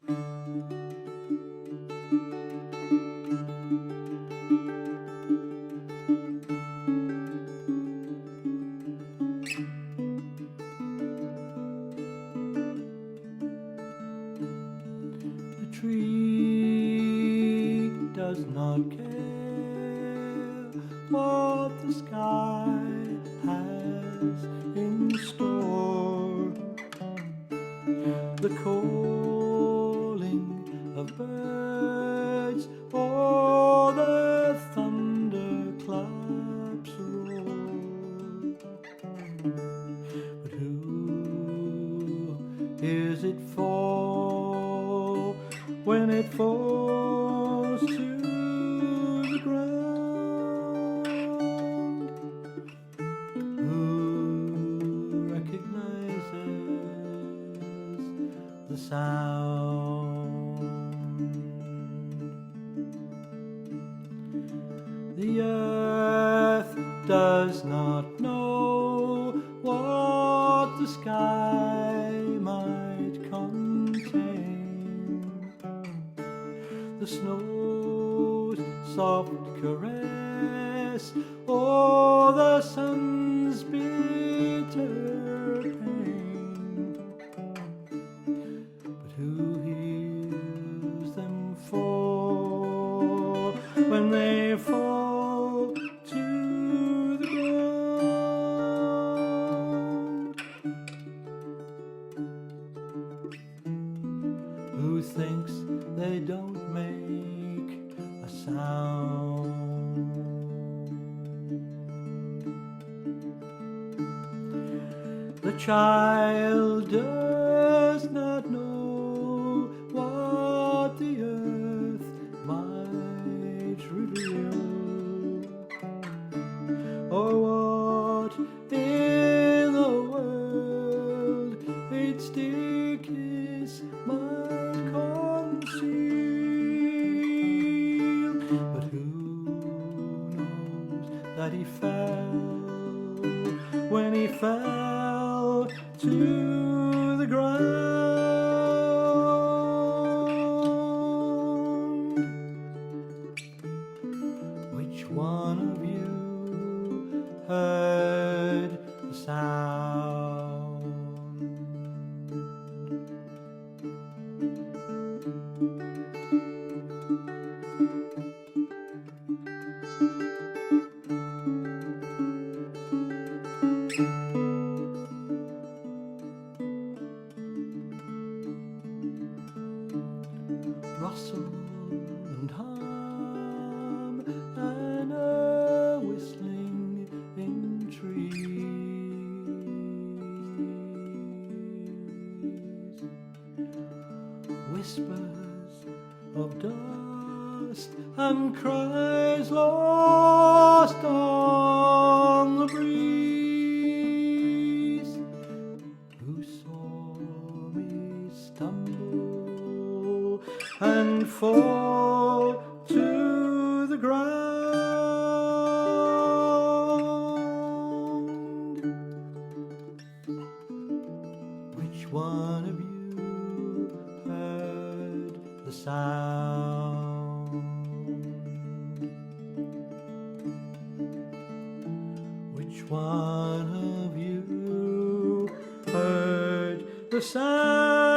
The tree does not care what the sky has in store. The calling of birds or the thunderclaps roar. But who hears it fall when it falls to the ground? Who recognizes the sound? The earth does not know what the sky might contain. The snow's soft caress or the sun's bitter pain. But who hears them fall when they fall to the ground? Who thinks they don't make a sound? The child does not know what the earth might reveal, or what in the world its dear kiss might conceal. But who knows that he fell when he fell to the ground? Which one of you heard the sound? Rustle and hum and a whistling in trees, whispers of dust and cries lost on the breeze. Who saw me stumble and fall to the ground? Which one of you heard the sound? Which one of you heard the sound?